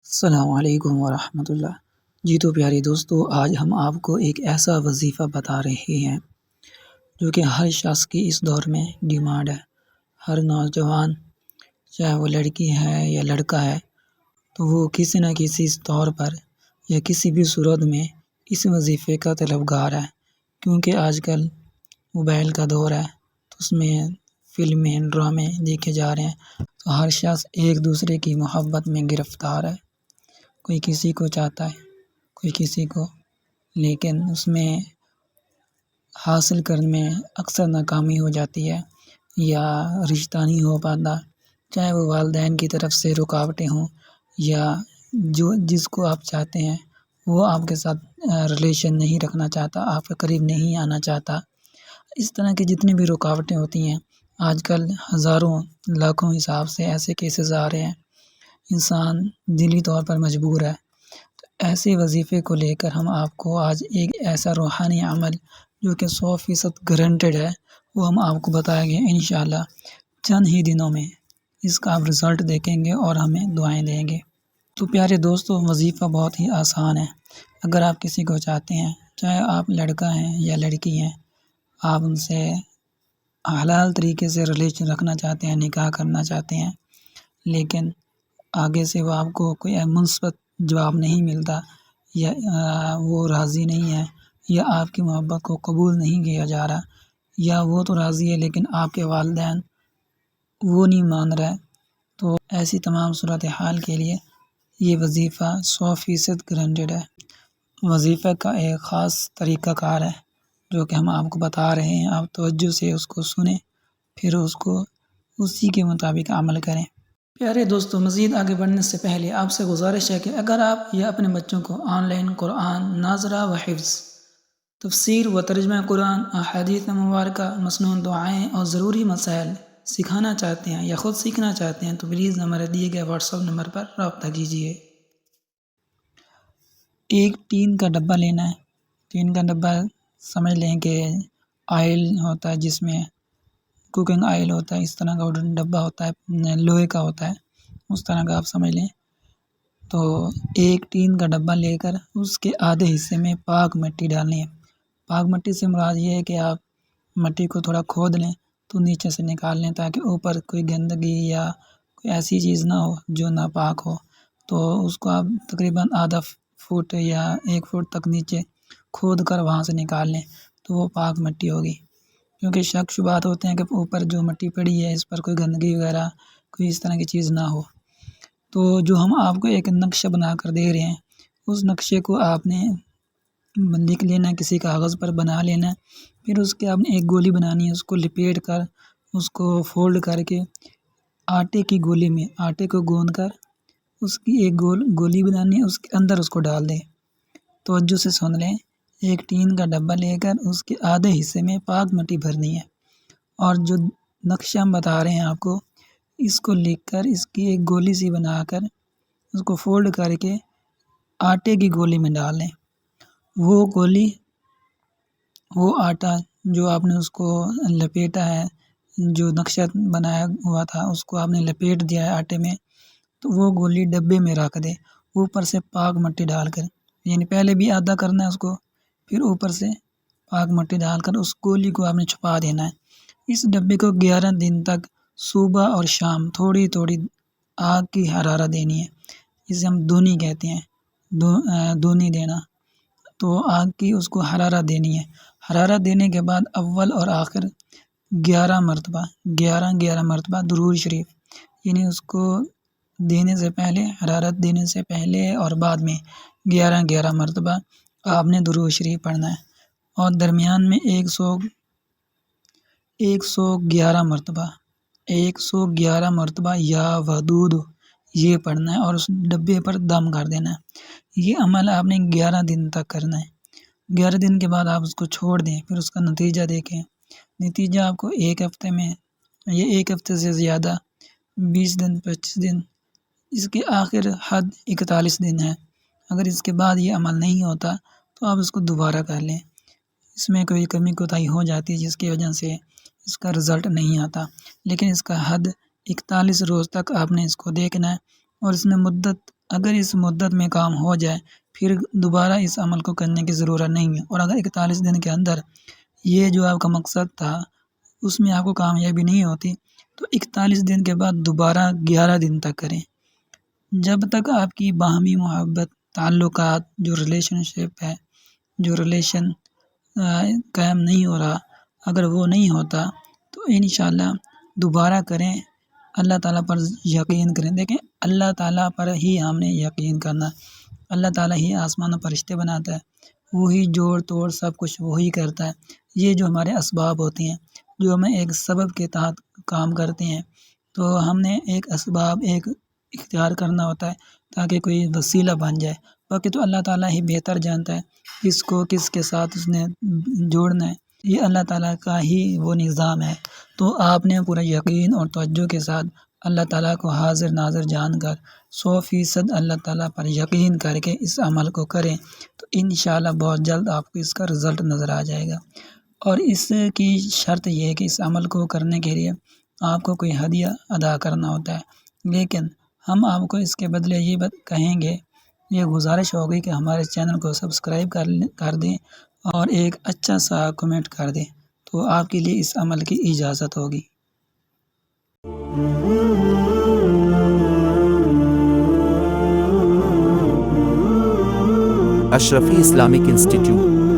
السلام علیکم ورحمۃ اللہ۔ جی تو پیارے دوستو، آج ہم آپ کو ایک ایسا وظیفہ بتا رہے ہیں جو کہ ہر شخص کی اس دور میں ڈیمانڈ ہے۔ ہر نوجوان، چاہے وہ لڑکی ہے یا لڑکا ہے، تو وہ کسی نہ کسی طور پر یا کسی بھی صورت میں اس وظیفے کا طلبگار ہے، کیونکہ آج کل موبائل کا دور ہے، تو اس میں فلمیں، ڈرامے دیکھے جا رہے ہیں، تو ہر شخص ایک دوسرے کی محبت میں گرفتار ہے۔ کوئی کسی کو چاہتا ہے، کوئی کسی کو، لیکن اس میں حاصل کرنے میں اکثر ناکامی ہو جاتی ہے یا رشتہ نہیں ہو پاتا، چاہے وہ والدین کی طرف سے رکاوٹیں ہوں یا جس کو آپ چاہتے ہیں وہ آپ کے ساتھ ریلیشن نہیں رکھنا چاہتا، آپ کے قریب نہیں آنا چاہتا۔ اس طرح کی جتنی بھی رکاوٹیں ہوتی ہیں، آج کل ہزاروں لاکھوں حساب سے ایسے کیسز آ رہے ہیں، انسان دلی طور پر مجبور ہے۔ تو ایسے وظیفے کو لے کر ہم آپ کو آج ایک ایسا روحانی عمل جو کہ 100% گارنٹیڈ ہے، وہ ہم آپ کو بتائیں گے انشاءاللہ چند ہی دنوں میں۔ اس کا آپ رزلٹ دیکھیں گے اور ہمیں دعائیں دیں گے۔ تو پیارے دوستو، وظیفہ بہت ہی آسان ہے۔ اگر آپ کسی کو چاہتے ہیں، چاہے آپ لڑکا ہیں یا لڑکی ہیں، آپ ان سے حلال طریقے سے ریلیشن رکھنا چاہتے ہیں، نکاح کرنا چاہتے ہیں، لیکن آگے سے وہ آپ کو کوئی مثبت جواب نہیں ملتا یا وہ راضی نہیں ہے یا آپ کی محبت کو قبول نہیں کیا جا رہا، یا وہ تو راضی ہے لیکن آپ کے والدین وہ نہیں مان رہے، تو ایسی تمام صورتحال کے لیے یہ وظیفہ 100% گارنٹیڈ ہے۔ وظیفہ کا ایک خاص طریقہ کار ہے جو کہ ہم آپ کو بتا رہے ہیں، آپ توجہ سے اس کو سنیں، پھر اس کو اسی کے مطابق عمل کریں۔ پیارے دوستو، مزید آگے بڑھنے سے پہلے آپ سے گزارش ہے کہ اگر آپ یا اپنے بچوں کو آن لائن قرآن ناظرہ و حفظ، تفسیر و ترجمہ قرآن، احادیث مبارکہ، مسنون دعائیں اور ضروری مسائل سکھانا چاہتے ہیں یا خود سیکھنا چاہتے ہیں، تو پلیز ہمارے دیے گئے واٹس ایپ نمبر پر رابطہ کیجیے۔ ایک ٹین کا ڈبہ لینا ہے۔ ٹین کا ڈبہ سمجھ لیں کہ آئل ہوتا ہے، جس میں کوکنگ آئل ہوتا ہے، اس طرح کا ڈبہ ہوتا ہے، لوہے کا ہوتا ہے، اس طرح کا آپ سمجھ لیں۔ تو ایک ٹین کا ڈبہ لے کر اس کے آدھے حصے میں پاک مٹی ڈالنی ہے۔ پاک مٹی سے مراد یہ ہے کہ آپ مٹی کو تھوڑا کھود لیں تو نیچے سے نکال لیں، تاکہ اوپر کوئی گندگی یا کوئی ایسی چیز نہ ہو جو ناپاک ہو۔ تو اس کو آپ تقریباً آدھا فٹ یا 1 فٹ تک نیچے کھود کر وہاں سے نکال لیں، تو وہ پاک مٹی ہوگی، کیونکہ شک شبہات ہوتے ہیں کہ اوپر جو مٹی پڑی ہے اس پر کوئی گندگی وغیرہ کوئی اس طرح کی چیز نہ ہو۔ تو جو ہم آپ کو ایک نقشہ بنا کر دے رہے ہیں، اس نقشے کو آپ نے لکھ لینا، کسی کاغذ پر بنا لینا، پھر اس کے آپ نے ایک گولی بنانی ہے، اس کو لپیٹ کر، اس کو فولڈ کر کے آٹے کی گولی میں آٹے کو گوندھ کر اس کی ایک گولی بنانی ہے، اس کے اندر اس کو ڈال دیں۔ توجہ سے سن لیں، ایک ٹین کا ڈبہ لے کر اس کے آدھے حصے میں پاک مٹی بھرنی ہے، اور جو نقشہ ہم بتا رہے ہیں آپ کو، اس کو لکھ کر اس کی ایک گولی سی بنا کر اس کو فولڈ کر کے آٹے کی گولی میں ڈال لیں۔ وہ گولی، وہ آٹا جو آپ نے اس کو لپیٹا ہے، جو نقشہ بنایا ہوا تھا اس کو آپ نے لپیٹ دیا ہے آٹے میں، تو وہ گولی ڈبے میں رکھ دیں، اوپر سے پاک مٹی ڈال کر، یعنی پہلے بھی آدھا کرنا ہے اس کو، پھر اوپر سے پاک مٹی ڈال کر اس گولی کو آپ نے چھپا دینا ہے۔ اس ڈبے کو 11 دن تک صبح اور شام تھوڑی تھوڑی آگ کی حرارت دینی ہے، جسے ہم دونی کہتے ہیں، دونی دینا، تو آگ کی اس کو حرارت دینی ہے۔ حرارت دینے کے بعد اول اور آخر 11 مرتبہ درود شریف، یعنی اس کو دینے سے پہلے، حرارت دینے سے پہلے اور بعد میں 11 مرتبہ آپ نے درود شریف پڑھنا ہے، اور درمیان میں 111 مرتبہ یا ودود یہ پڑھنا ہے، اور اس ڈبے پر دم کر دینا ہے۔ یہ عمل آپ نے 11 دن تک کرنا ہے۔ 11 دن کے بعد آپ اس کو چھوڑ دیں، پھر اس کا نتیجہ دیکھیں۔ نتیجہ آپ کو 1 ہفتے میں، یہ 1 ہفتے سے زیادہ، 20 دن، 25 دن، اس کی آخر حد 41 دن ہے۔ اگر اس کے بعد یہ عمل نہیں ہوتا تو آپ اس کو دوبارہ کر لیں، اس میں کوئی کمی کوتاہی ہو جاتی ہے جس کی وجہ سے اس کا رزلٹ نہیں آتا، لیکن اس کا حد 41 روز تک آپ نے اس کو دیکھنا ہے، اور اس میں مدت اگر اس مدت میں کام ہو جائے پھر دوبارہ اس عمل کو کرنے کی ضرورت نہیں ہے، اور اگر 41 دن کے اندر یہ جو آپ کا مقصد تھا اس میں آپ کو کامیابی نہیں ہوتی تو 41 دن کے بعد دوبارہ 11 دن تک کریں، جب تک آپ کی باہمی محبت، تعلقات، جو ریلیشن شپ ہے، جو ریلیشن قائم نہیں ہو رہا، اگر وہ نہیں ہوتا تو انشاءاللہ دوبارہ کریں، اللہ تعالیٰ پر یقین کریں۔ دیکھیں اللہ تعالیٰ پر ہی ہم نے یقین کرنا، اللہ تعالیٰ ہی آسمانوں پر رشتے بناتا ہے، وہی جوڑ توڑ سب کچھ وہی کرتا ہے۔ یہ جو ہمارے اسباب ہوتی ہیں، جو ہمیں ایک سبب کے تحت کام کرتے ہیں، تو ہم نے ایک اسباب ایک اختیار کرنا ہوتا ہے تاکہ کوئی وسیلہ بن جائے، باقی تو اللہ تعالیٰ ہی بہتر جانتا ہے کس کو کس کے ساتھ اس نے جوڑنا ہے، یہ اللہ تعالیٰ کا ہی وہ نظام ہے۔ تو آپ نے پورا یقین اور توجہ کے ساتھ اللہ تعالیٰ کو حاضر ناظر جان کر 100% اللہ تعالیٰ پر یقین کر کے اس عمل کو کریں تو انشاءاللہ بہت جلد آپ کو اس کا رزلٹ نظر آ جائے گا۔ اور اس کی شرط یہ ہے کہ اس عمل کو کرنے کے لیے آپ کو کوئی ہدیہ ادا کرنا ہوتا ہے، لیکن ہم آپ کو اس کے بدلے یہ کہیں گے، یہ گزارش ہوگی کہ ہمارے چینل کو سبسکرائب کر دیں اور ایک اچھا سا کمنٹ کر دیں، تو آپ کے لیے اس عمل کی اجازت ہوگی۔ اشرفی اسلامک انسٹیٹیوٹ